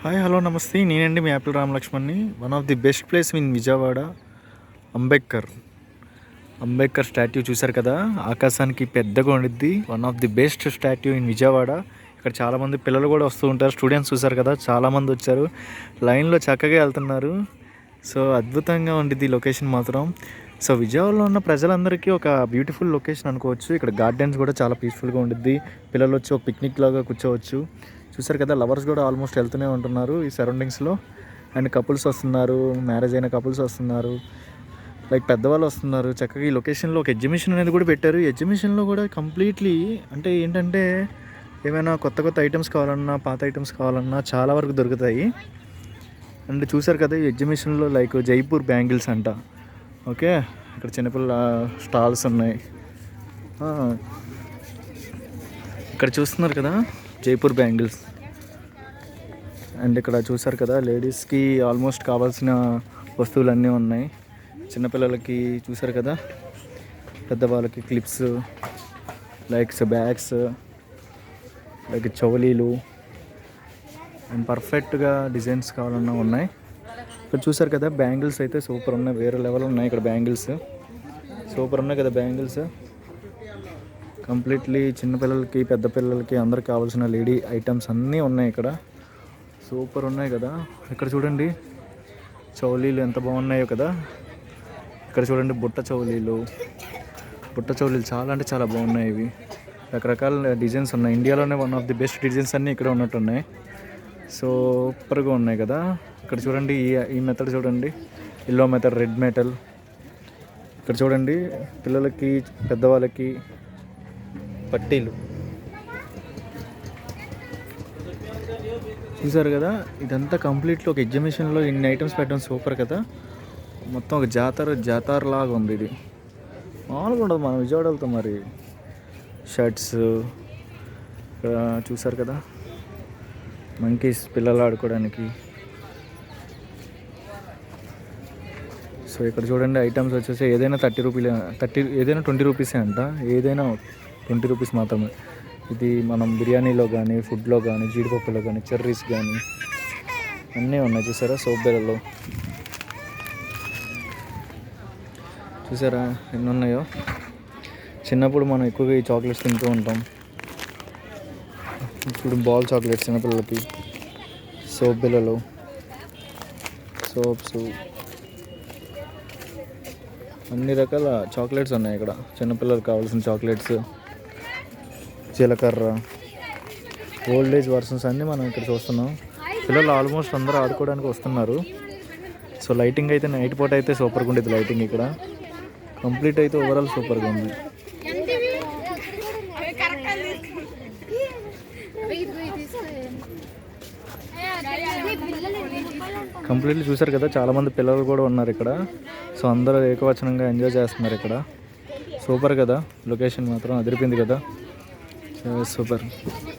Hi hello నమస్తే నేనండి మీ యాపిల్ రామ్ లక్ష్మణ్ని. One of the best place in Vijayawada Ambedkar statue చూశారు కదా, ఆకాశానికి పెద్దగా ఉండిద్ది. One of the best statue in Vijayawada. ఇక్కడ చాలామంది పిల్లలు కూడా వస్తూ ఉంటారు. స్టూడెంట్స్ చూశారు కదా, చాలామంది వచ్చారు, లైన్లో చక్కగా వెళ్తున్నారు. సో అద్భుతంగా ఉండిద్ది లొకేషన్ మాత్రం. సో విజయవాడలో ఉన్న ప్రజలందరికీ ఒక బ్యూటిఫుల్ లొకేషన్ అనుకోవచ్చు. ఇక్కడ గార్డెన్స్ కూడా చాలా పీస్ఫుల్గా ఉండిద్ది. పిల్లలు వచ్చి ఒక పిక్నిక్ లాగా కూర్చోవచ్చు. చూసారు కదా, లవర్స్ కూడా ఆల్మోస్ట్ వెళ్తూనే ఉంటున్నారు ఈ సరౌండింగ్స్లో. అండ్ కపుల్స్ వస్తున్నారు, మ్యారేజ్ అయిన కపుల్స్ వస్తున్నారు, లైక్ పెద్దవాళ్ళు వస్తున్నారు. చక్కగా ఈ లొకేషన్లో ఒక ఎగ్జిబిషన్ అనేది కూడా పెట్టారు. ఈ ఎగ్జిబిషన్లో కూడా కంప్లీట్లీ అంటే ఏంటంటే ఏమైనా కొత్త ఐటమ్స్ కావాలన్నా, పాత ఐటమ్స్ కావాలన్నా చాలా వరకు దొరుకుతాయి. అండ్ చూసారు కదా, ఈ ఎగ్జిబిషన్లో లైక్ జైపూర్ బ్యాంగిల్స్ అంట. ఓకే, ఇక్కడ చిన్నపిల్లల స్టాల్స్ ఉన్నాయి. ఇక్కడ చూస్తున్నారు కదా జైపూర్ బ్యాంగిల్స్. అండ్ ఇక్కడ చూసారు కదా, లేడీస్కి ఆల్మోస్ట్ కావాల్సిన వస్తువులన్నీ ఉన్నాయి. చిన్నపిల్లలకి చూసారు కదా, పెద్దవాళ్ళకి క్లిప్స్, లైక్స్ బ్యాగ్స్, లైక్ చౌలీలు అండ్ పర్ఫెక్ట్గా డిజైన్స్ కావాలన్నా ఉన్నాయి. ఇక్కడ చూసారు కదా, బ్యాంగిల్స్ అయితే సూపర్ ఉన్నాయి, వేరే లెవెల్ ఉన్నాయి. ఇక్కడ బ్యాంగిల్స్ సూపర్ ఉన్నాయి కదా, బ్యాంగిల్స్ కంప్లీట్లీ చిన్నపిల్లలకి పెద్ద పిల్లలకి అందరికి కావాల్సిన లేడీ ఐటమ్స్ అన్నీ ఉన్నాయి ఇక్కడ. సూపర్ ఉన్నాయి కదా. ఇక్కడ చూడండి చౌలీలు ఎంత బాగున్నాయో కదా. ఇక్కడ చూడండి బుట్ట చౌలీలు చాలా అంటే చాలా బాగున్నాయి. ఇవి రకరకాల డిజైన్స్ ఉన్నాయి. ఇండియాలోనే one of the best designs అన్నీ ఇక్కడ ఉన్నట్టున్నాయి. సూపర్గా ఉన్నాయి కదా. ఇక్కడ చూడండి ఈ మెథడ్ చూడండి, ఎల్లో మెథడ్, రెడ్ మెటల్. ఇక్కడ చూడండి పిల్లలకి పెద్దవాళ్ళకి పట్టీలు చూసారు కదా. ఇదంతా కంప్లీట్లీ ఒక ఎగ్జిబిషన్లో ఇన్ని ఐటమ్స్ పెట్టడం సూపర్ కదా. మొత్తం ఒక జాతర లాగా ఉంది. ఇది మామూలుగా ఉండదు మనం విజయవాడ వెళ్తాం. మరి షర్ట్స్ చూసారు కదా, మంకీస్ పిల్లలు ఆడుకోవడానికి. సో ఇక్కడ చూడండి ఐటమ్స్ వచ్చేసి ఏదైనా 30 ఏదైనా 20 రూపీసే అంట. ఏదైనా 20 రూపీస్ మాత్రమే. ఇది మనం బిర్యానీలో కానీ, ఫుడ్లో కానీ, జీడిపప్పులో కానీ, చెర్రీస్ కానీ అన్నీ ఉన్నాయి. చూసారా సోప్ బెల్లలో చూసారా ఎన్ని ఉన్నాయో. చిన్నప్పుడు మనం ఎక్కువగా ఈ చాక్లెట్స్ తింటూ ఉంటాం. ఇప్పుడు బాల్ చాక్లెట్స్ చిన్నపిల్లలకి, సోప్ బెల్లలో, సోప్స్, అన్ని రకాల చాక్లెట్స్ ఉన్నాయి ఇక్కడ. చిన్నపిల్లలకు కావాల్సిన చాక్లెట్స్, జీలకర్ర, ఓల్డ్ ఏజ్ వర్షన్స్ అన్నీ మనం ఇక్కడ చూస్తున్నాం. పిల్లలు ఆల్మోస్ట్ అందరూ ఆడుకోవడానికి వస్తున్నారు. సో లైటింగ్ అయితే నైట్ పూట అయితే సూపర్గా ఉండేది. లైటింగ్ ఇక్కడ కంప్లీట్ అయితే ఓవరాల్ సూపర్గా ఉంది. కంప్లీట్లీ చూసారు కదా, చాలామంది పిల్లలు కూడా ఉన్నారు ఇక్కడ. సో అందరూ ఏకవచనంగా ఎంజాయ్ చేస్తున్నారు ఇక్కడ. సూపర్ కదా, లొకేషన్ మాత్రం అదిరిపోయింది కదా, సూపర్.